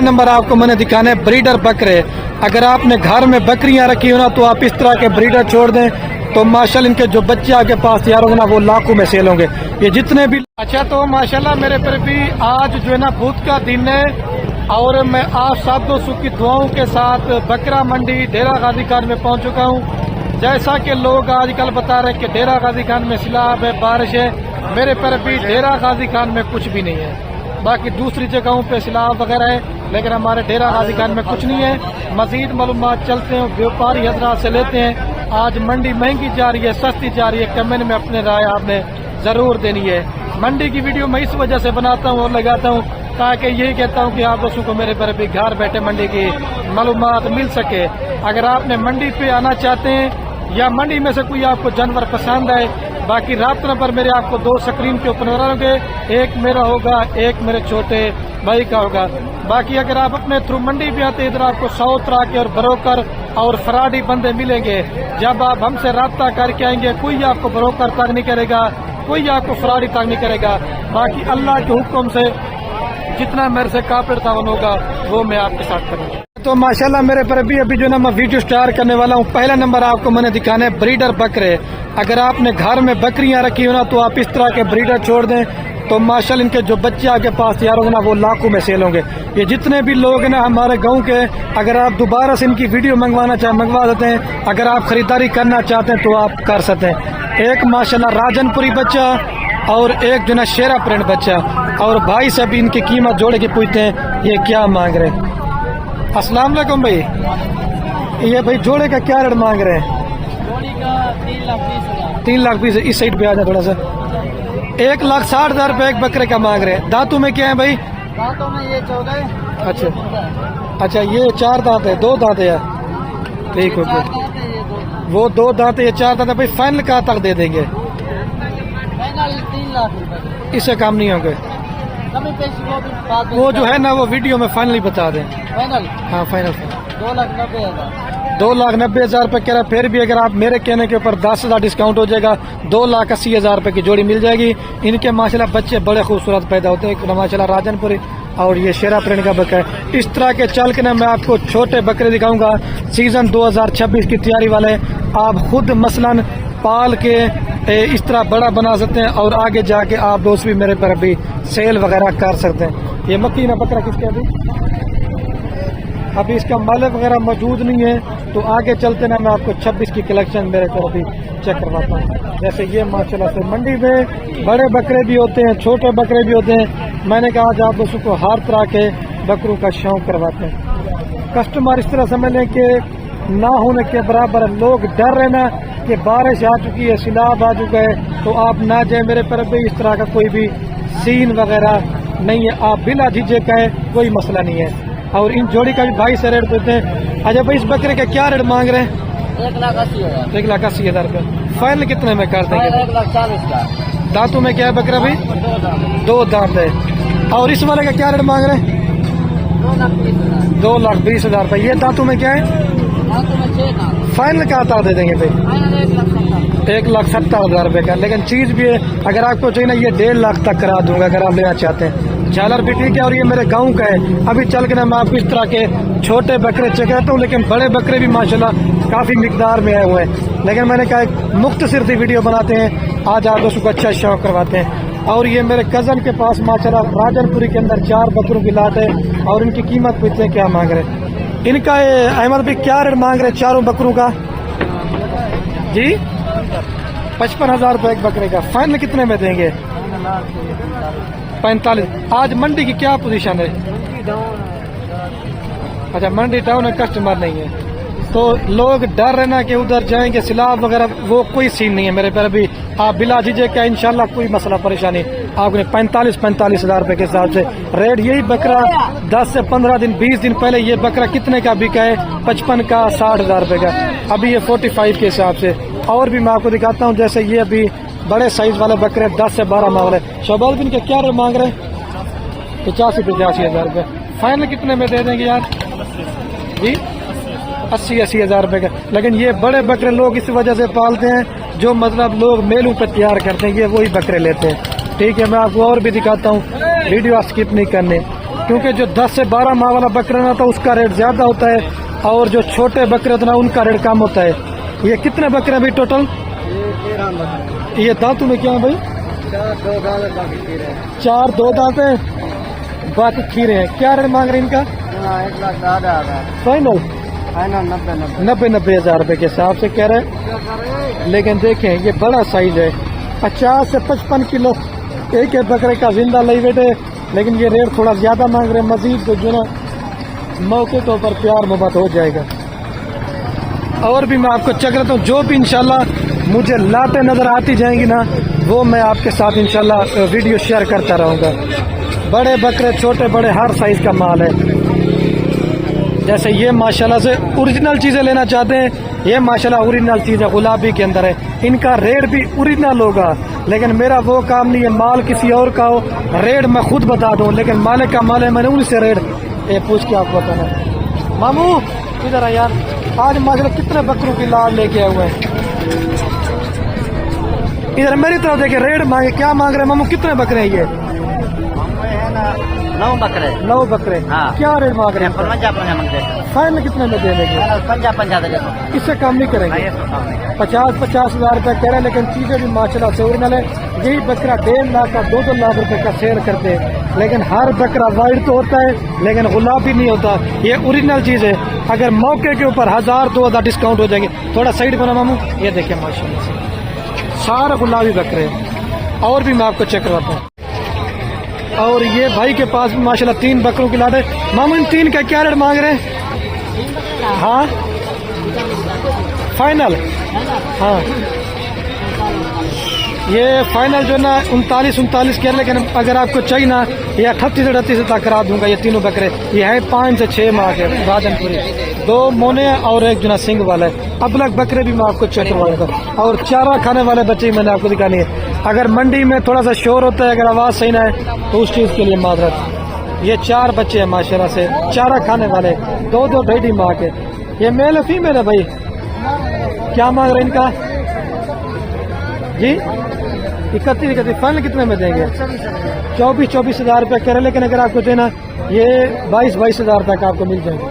Number आपको मैंने दिखाना है ब्रीडर बकरे। अगर आपने घर में बकरियां रखी हो ना तो आप इस तरह के ब्रीडर छोड़ दें तो माशाल्लाह इनके जो बच्चे आपके पास तैयार होंगे ना वो लाखों में सेल होंगे। ये जितने भी अच्छा तो माशाल्लाह मेरे पर भी आज जो है ना बुध का दिन है और मैं आप सब दोस्तों की दुआओं के साथ बकरा मंडी डेरा गाजी खान में पहुंच चुका हूं। जैसा कि लोग आजकल बता रहे हैं कि डेरा गाजी खान में सैलाब है, बारिश है, मेरे पर भी डेरा गाजी खान में कुछ भी नहीं है। बाकी दूसरी जगहों पे सैलाब वगैरह है लेकिन हमारे डेरा गाजी खान में कुछ नहीं है। मजीद मालूमात चलते हैं व्यापारी हजरात से लेते हैं। आज मंडी महंगी जा रही है, सस्ती जा रही है, कमेंट में अपने राय आपने जरूर देनी है। मंडी की वीडियो मैं इस वजह से बनाता हूँ और लगाता हूँ ताकि यही कहता हूँ कि आप दोस्तों को मेरे पर भी घर बैठे मंडी की मालूमात मिल सके। अगर आपने मंडी पे आना चाहते हैं या मंडी में से कोई आपको जानवर पसंद आए, बाकी रात नंबर मेरे आपको दो स्क्रीन के ऊपर होंगे, एक मेरा होगा, एक मेरे छोटे भाई का होगा। बाकी अगर आप अपने थ्रू मंडी भी आते इधर आपको 100 तरह के और ब्रोकर और फ्रॉडी बंदे मिलेंगे। जब आप हमसे राब्ता करके आएंगे कोई आपको ब्रोकर तंग नहीं करेगा, कोई आपको फ्रॉडी तंग नहीं करेगा। बाकी अल्लाह के हुक्म से जितना मेरे से काफिर तावन होगा वो मैं आपके साथ करूँगा। तो माशाल्लाह मेरे पर अभी जो ना मैं वीडियो स्टार्ट करने वाला हूँ। पहला नंबर आपको मैंने दिखाना है ब्रीडर बकरे। अगर आपने घर में बकरियां रखी हो ना तो आप इस तरह के ब्रीडर छोड़ दें तो माशाल्लाह इनके जो बच्चे आपके पास तैयार होंगे ना वो लाखों में सेल होंगे। ये जितने भी लोग हैं ना हमारे गांव के, अगर आप दोबारा से इनकी वीडियो मंगवाना चाहें मंगवा देते हैं। अगर आप खरीदारी करना चाहते हैं तो आप कर सकते हैं। एक माशाल्लाह राजनपुरी बच्चा और एक जो ना शेरा प्रिंट बच्चा। और भाई सब इनकी कीमत जोड़े के पूछते हैं ये क्या मांग रहे हैं। अस्सलाम वालेकुम भाई, ये भाई जोड़े का क्या रेट मांग रहे हैं? जोड़ी का 3,20,000। 3,20,000। इस साइड पे आ जाए थोड़ा सा। 1,60,000 रुपए एक बकरे का मांग रहे हैं। दांतों में क्या है भाई? दांतों में ये 14। अच्छा ये 4 दांत है, 2 दांत है। ठीक हो गया, वो 2 दांत है, ये 4 दांत है। भाई फाइनल कहाँ तक दे देंगे? फाइनल 3 लाख रुपए। इससे कम नहीं होंगे? वो जो है ना वो वीडियो में फाइनली बता दें। फाइनल? हाँ फाइनल। 2,90,000। 2,90,000 रुपए कह रहा। फिर भी अगर आप मेरे कहने के ऊपर 10,000 डिस्काउंट हो जाएगा, 2,80,000 रुपए की जोड़ी मिल जाएगी। इनके माशाल्लाह बच्चे बड़े खूबसूरत पैदा होते हैं माशाल्लाह। राजनपुरी और ये शेरा प्रिंट का बकरा है। इस तरह के चल के ना मैं आपको छोटे बकरे दिखाऊंगा। सीजन 2026 की तैयारी वाले आप खुद मसलन पाल के इस तरह बड़ा बना सकते हैं और आगे जाके आप दोस्त भी मेरे पर अभी सेल वगैरह कर सकते हैं। ये मक्की ना बकरा किसके अभी इसका मालिक वगैरह मौजूद नहीं है तो आगे चलते ना मैं आपको 26 की कलेक्शन मेरे को अभी चेक करवाता हूँ। जैसे ये माशाल्लाह से मंडी में बड़े बकरे भी होते हैं, छोटे बकरे भी होते हैं। मैंने कहा आज आप दोस्तों को हर तरह के बकरों का शौक करवाते हैं। कस्टमर इस तरह समझ लें कि ना होने के बराबर। लोग डर रहे ना कि बारिश आ चुकी है, सैलाब आ चुका है तो आप ना जाए। मेरे पर भी इस तरह का कोई भी सीन वगैरह नहीं है, आप बिना झिझक का है, कोई मसला नहीं है। और इन जोड़ी का भी भाई से रेट देते हैं। अच्छा भाई इस बकरे का क्या रेट मांग रहे हैं? 1,80,000। 1,80,000 रुपये। फाइनल कितने में कर देंगे? 1,40,000 का। दांतों में क्या है बकरा भाई? 2 दांत है। और इस वाले का क्या रेट मांग रहे हैं? 2,20,000 रुपये। ये दांतों में क्या है? फाइनल क्या तार दे देंगे भाई? 1,70,000 रुपये का। लेकिन चीज भी है, अगर आपको चाहिए ना ये 1.5 लाख तक करा दूंगा अगर आप लेना चाहते हैं। झालर भी ठीक है और ये मेरे गांव का है। अभी चल के ना मैं आपको इस तरह के छोटे बकरे चेकता हूँ लेकिन बड़े बकरे भी माशाल्लाह काफी मिकदार में आए हुए हैं। लेकिन मैंने कहा एक मुख्तसर सी वीडियो बनाते हैं, आज आप दोस्तों को अच्छा शौक करवाते हैं। और ये मेरे कजन के पास माशाल्लाह राजनपुरी के अंदर 4 बकरों की लात है और इनकी कीमत पूछते हैं क्या मांग रहे हैं। इनका अहमद भाई क्या रेट मांग रहे हैं चारों बकरों का? जी 55,000 रुपये एक बकरे का। फाइनल कितने में देंगे? 45। आज मंडी की क्या पोजीशन है? अच्छा मंडी डाउन है, कस्टमर नहीं है तो लोग डर रहे ना कि उधर जाएंगे सैलाब वगैरह, वो कोई सीन नहीं है मेरे पर अभी। आप बिला दीजिए क्या, इंशाल्लाह कोई मसला परेशानी। आपने 45,000 रुपए के हिसाब से रेट। यही बकरा 10 से 15 दिन 20 दिन पहले ये बकरा कितने का बिका है? 55 का, 60,000 रुपए का। अभी ये 45 के हिसाब से। और भी मैं आपको दिखाता हूँ, जैसे ये अभी बड़े साइज वाले बकरे 10 से 12 मांग रहे। शोबाल बिन के क्या रेट मांग रहे? 85,000 रुपए। फाइनल कितने में दे देंगे यार जी? 80,000 रुपए का। लेकिन ये बड़े बकरे लोग इस वजह से पालते हैं जो मतलब लोग मेलों पर तैयार करते हैं, ये वही बकरे लेते हैं। ठीक है मैं आपको और भी दिखाता हूँ, वीडियो स्किप नहीं करने क्योंकि जो 10 से 12 माह वाला बकरा ना तो उसका रेट ज़्यादा होता है, और जो छोटे बकरे होते हैं ना उनका रेट कम होता है। ये कितने बकरे हैं भाई टोटल? ये दांतों में क्या है भाई? 4 2 दांत है, बाकी खीरे हैं। क्या रेट मांग रहे हैं इनका? 1,10,000 फाइनल 90 हज़ार रुपये के हिसाब से कह रहे हैं। लेकिन देखें ये बड़ा साइज है, 50 से 55 किलो एक बकरे का जिंदा ले बैठे, लेकिन ये रेट थोड़ा ज़्यादा मांग रहे हैं। मजीद तो जो ना मौके के ऊपर प्यार मोहब्बत हो जाएगा। और भी मैं आपको चेक करता हूँ, जो भी इंशाल्लाह मुझे लाते नज़र आती जाएंगी ना वो मैं आपके साथ इंशाल्लाह वीडियो शेयर करता रहूँगा। बड़े बकरे छोटे बड़े हर साइज़ का माल है। जैसे ये माशाल्लाह से ओरिजिनल चीज़ें लेना चाहते हैं, ये माशाल्लाह ओरिजिनल चीज़ है, गुलाबी के अंदर है। इनका रेट भी ओरिजिनल होगा, लेकिन मेरा वो काम नहीं है माल किसी और का हो, रेट मैं खुद बता दूँ, लेकिन मालिक का माल है, मैंने उनसे रेट ये पूछ के आपको बताना। मामू इधर आ यार, आज माशाल्लाह कितने बकरों की लाल लेके आए हुए हैं। इधर मेरी तरफ देखिए, रेट मांगे, क्या मांग रहे हैं मामू? कितने बकरे हैं ये? 9 बकरे। 9 बकरे। हाँ। क्या रेट मांग रहे हैं? 55 मांगते हैं। फाइनल कितने में दे देंगे? 50 इससे कम नहीं करेंगे। 50 हज़ार रुपया कह रहे हैं, लेकिन चीजें भी माशाल्लाह से ओरिजिनल है। यही बकरा 1.5 लाख का 2-2 लाख रुपए का सेल करते हैं, लेकिन हर बकरा वाइट तो होता है लेकिन गुलाबी नहीं होता। ये ओरिजिनल चीज है। अगर मौके के ऊपर 1000-2000 डिस्काउंट हो जाएंगे। थोड़ा साइड बना मामू, ये देखिए माशाल्लाह से सारा गुलाबी बकरे हैं। और भी मैं आपको चेक करवाता हूँ। और ये भाई के पास माशाल्लाह 3 बकरों की लाट है। मामू इन 3 का क्या रेट मांग रहे हैं? हाँ फाइनल, हाँ ये फाइनल जो ना 39 के, लेकिन अगर आपको चाहिए ना ये 38 तक करा दूंगा। ये तीनों बकरे ये है 5 से 6 माह के राजनपुरी, 2 मोने और 1 जो ना सिंग वाला है। अब लग बकरे भी मैं आपको चेक करवाऊंगा। और चारा खाने वाले बच्चे मैंने आपको दिखानी है। अगर मंडी में थोड़ा सा शोर होता है, अगर आवाज़ सही ना है तो उस चीज़ के लिए माजरत। ये 4 बच्चे हैं माशाल्लाह से, चारा खाने वाले, 2-2 ढाई माह के। ये मेल है फीमेल है भाई? क्या मांग रहे हैं इनका जी? 31 फाइनल कितने में देंगे? 24 हज़ार रुपये कह रहे हैं, लेकिन अगर आपको देना ये 22 हज़ार तक आपको मिल जाएंगे।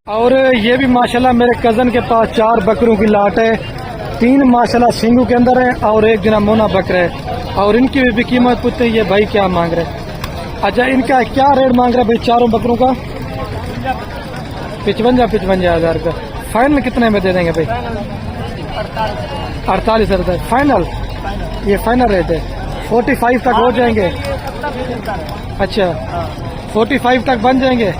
और ये भी माशाल्लाह मेरे कज़न के पास 4 बकरों की लाट है। 3 माशाल्लाह सिंगू के अंदर है और 1 जना मोना बकरा है। और इनकी भी कीमत पूछते हैं, ये भाई क्या मांग रहे हैं? अच्छा इनका क्या रेट मांग रहे हैं भाई चारों बकरों का? 55 हज़ार रुपये। फाइनल कितने में दे देंगे भाई? 48 हज़ार फाइनल। ये फाइनल रेट है। 45 तक हो जाएंगे? अच्छा 45 तक बन जाएंगे।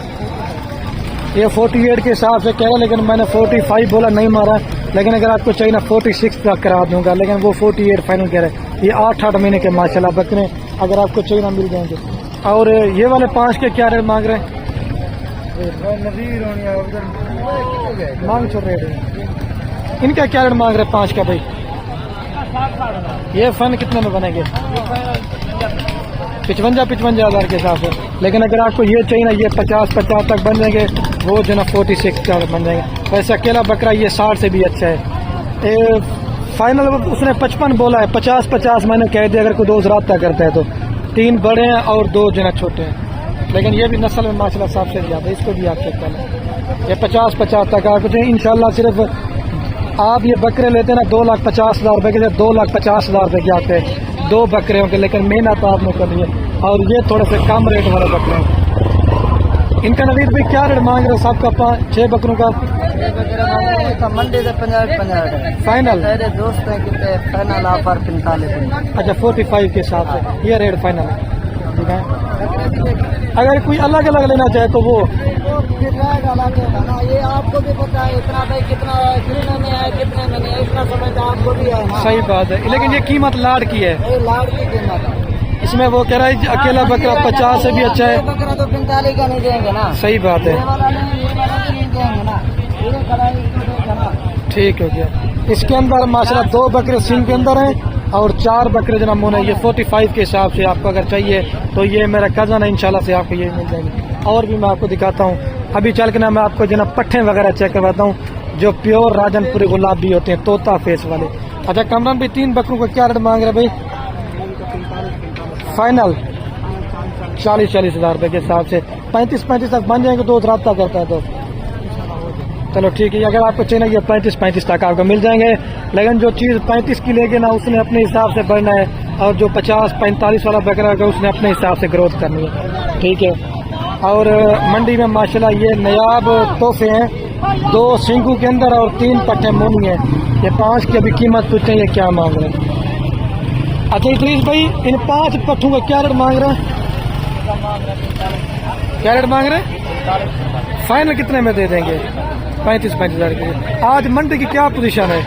ये 48 के हिसाब से कह रहे, लेकिन मैंने 45 बोला, नहीं मारा। लेकिन अगर आपको चाहिए ना 46 तक करा दूंगा, लेकिन वो 48 फाइनल कह रहे। ये 8-8 महीने के माशाल्लाह बकरे, अगर आपको चाहिए ना मिल जाएंगे। और ये वाले 5 के क्या रेट मांग रहे हैं? मांग छोड़ रहे हैं। इनका क्या रेट मांग रहे हैं 5 का भाई? ये फन कितने में बनेंगे? 55 हज़ार के हिसाब से। लेकिन अगर आपको ये चाहिए ना ये 50 तक बन जाएंगे, वो जो ना 46 का बन जाएंगे। वैसे अकेला बकरा ये 60 से भी अच्छा है। फाइनल उसने 55 बोला है, 50 मैंने कह दिया। अगर कोई दोस्त रब्ता करता है तो 3 बड़े हैं और 2 जना छोटे हैं। लेकिन ये भी नस्ल में माशाल्लाह सबसे ज़्यादा, इसको भी आप चेक कर लें। ये 50 तक आपको चाहिए इंशाल्लाह। सिर्फ आप ये बकरे लेते हैं ना 2,50,000 रुपये के, 2,50,000 रुपये के आते हैं 2 बकरे होंगे। लेकिन मेहनत तो आपने करनी है। और ये थोड़े से कम रेट वाले बकरे हैं। इनका नवीद भाई क्या रेट मांग रहे हैं सबका? 6 बकरों का मंडी से 50 फाइनल। दोस्त है कितने फाइनल ऑफर 45। अच्छा 45 के हिसाब से ये रेट फाइनल है, ठीक है। अगर कोई अलग अलग लेना चाहे तो वो ये आपको भी पता है इतना भाई कितना में है कितने में नहीं है, इतना समझ तो आपको भी है ना। सही बात है, लेकिन ये कीमत लाड की है। लाड़ की कीमत है। इसमें वो कह रहा है अकेला बकरा 50 से भी अच्छा है। बकरा तो 45 का नहीं देंगे ना। सही बात है, ये वाला नहीं देंगे ना। ठीक हो गया। इसके अंदर माशाल्लाह 2 बकरे सिंह के अंदर हैं और 4 बकरे जना मुन है। ये 45 के हिसाब से आपको अगर चाहिए तो ये मेरा कज़न है, इंशाल्लाह से आपको ये मिल जाएंगे। और भी मैं आपको दिखाता हूँ। अभी चल के ना मैं आपको जना पट्टे वगैरह चेक करवाता हूँ, जो प्योर राजनपुरी गुलाबी होते हैं, तोता फेस वाले। अच्छा कमरान भी 3 बकरों का क्या रेट मांग रहे भाई? फाइनल 40-40 हज़ार रुपए के हिसाब से 35-35 तक बन जाएंगे, दोस्त रब्ता करता है तो चलो ठीक है। अगर आपको चाहिए ये 35-35 तक आपको मिल जाएंगे, लेकिन जो चीज़ 35 की लेगी ना उसने अपने हिसाब से बढ़ना है, और जो 50-45 वाला बकरा होगा उसने अपने हिसाब से ग्रोथ करनी है, ठीक है। और मंडी में माशाल्लाह ये नयाब तोहफे हैं, 2 सिंगू के अंदर और 3 पट्टे मोनी है। ये 5 की अभी कीमत पूछते हैं ये क्या मांग रहे हैं। अच्छा इदरीस भाई, इन 5 पट्टों का क्या रेट मांग रहे हैं? क्या रेट मांग रहे हैं? फाइनल कितने में दे देंगे? 35-35 हज़ार की। आज मंडी की क्या पोजीशन है?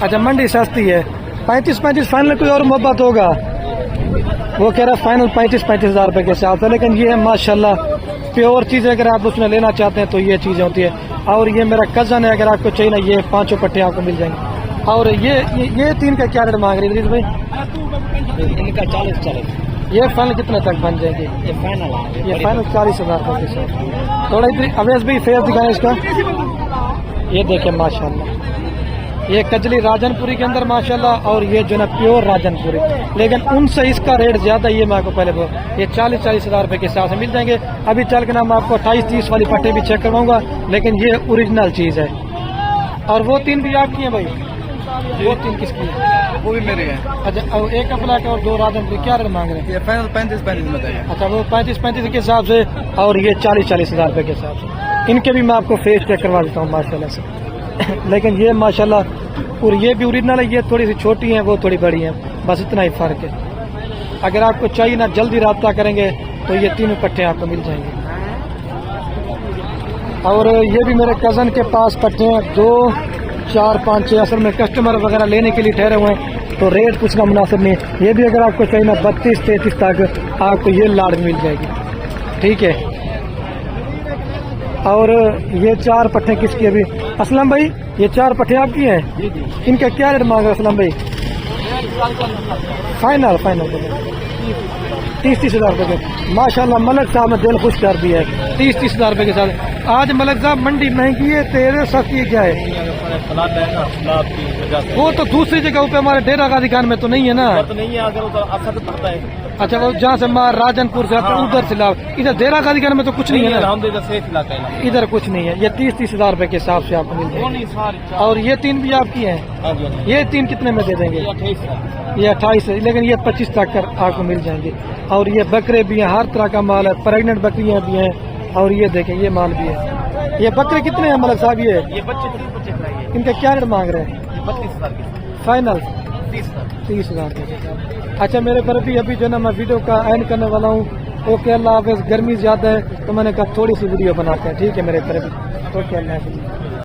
अच्छा मंडी सस्ती है, 35-35 फाइनल। कोई और मोहब्बत होगा? वो कह रहा है फाइनल 35-35 हज़ार रुपए के साथ है, लेकिन ये है माशाल्लाह प्योर चीज़ है। अगर आप उसमें लेना चाहते हैं तो ये चीज़ होती है। और ये मेरा कज़न है, अगर आपको चाहिए ना ये 5 पट्टे आपको मिल जाएंगे। और ये 3 का क्या रेट मांग रही है इदरीस भाई? इनका 40-40। ये फाइनल कितने तक बन जाएंगे? ये फाइनल ये फाइनल 40 हज़ार रुपए के साथ। थोड़ा इधर अवेश भाई फेस दिखाएं इसका। ये देखें माशाल्लाह, ये कजली राजनपुरी के अंदर माशाल्लाह, और ये जो ना प्योर राजनपुरी, लेकिन उनसे इसका रेट ज्यादा। ये मैं आपको पहले बोल, ये 40-40 हज़ार रुपए के हिसाब से मिल जाएंगे। अभी चल के ना मैं आपको 28-30 वाली पट्टे भी चेक करवाऊंगा, लेकिन ये ओरिजिनल चीज है। और वो 3 भी आपकी हैं भाई? वो 3 किसकी है? वो भी मेरे हैं। अच्छा, और एक अपलाट और 2 राजनपुरी क्या रेट मांग रहे हैं? ये फाइनल 35-35 में है। अच्छा, वो 35-35 के हिसाब से, और ये 40-40 हज़ार रुपए के हिसाब से। इनके भी मैं आपको फेस चेक करवा देता हूँ माशाल्लाह से। लेकिन ये माशाल्लाह, और ये भी ओरिजिनल है। ये थोड़ी सी छोटी है, वो थोड़ी बड़ी है, बस इतना ही फर्क है। अगर आपको चाहिए ना जल्दी रब्ता करेंगे तो ये 3 पट्टे आपको मिल जाएंगे। और ये भी मेरे कज़न के पास पट्टे हैं, 2, 4, 5, 6। असल में कस्टमर वगैरह लेने के लिए ठहरे हुए हैं, तो रेट कुछ का मुनासिब नहीं है। ये भी अगर आपको चाहिए ना 32-33 तक आपको ये लाड़ मिल जाएगी, ठीक है। और ये 4 पट्टे किसकी? अभी असलम भाई, ये 4 पट्टे आपकी हैं? इनका क्या रेट मांग रहे असलम भाई? फाइनल 30-30 हज़ार रुपए के। माशाल्लाह मलक साहब ने दिल खुश कर दिया है 30-30 हज़ार रुपए के साथ। आज मलक साहब मंडी महंगी है, तेरे सस्ती क्या है? वो तो दूसरी जगह पे हमारे डेरा गाजी खान में तो नहीं है ना? तो नहीं है, अगर उधर असर पड़ता है। अच्छा, वो जहाँ से मार राजनपुर से उधर से लाभ, इधर डेरा गाजी खान में तो कुछ नहीं है ना? इधर कुछ नहीं है। ये 30-30 हज़ार रुपए के हिसाब से आपको मिल जाएगी। और ये 3 भी आपकी हैं? ये 3 कितने में दे देंगे? ये 28 है, लेकिन ये 25 तक कर आपको मिल जाएंगे। और ये बकरे भी हैं, हर तरह का माल है, प्रेग्नेंट बकरियां भी हैं। और ये देखें ये माल भी है। ये बकरे कितने हैं मलक साहब? ये बच्चे इनका क्या रेट मांग रहे हैं? 32 हज़ार फाइनल 30 हज़ार। अच्छा मेरे पर अभी जो ना मैं वीडियो का एंड करने वाला हूँ। ओके अल्लाह हाफ़िज़। गर्मी ज़्यादा है तो मैंने कहा थोड़ी सी वीडियो बनाते हैं, ठीक है मेरे पर भी। ओके अल्लाह हाफ़िज़।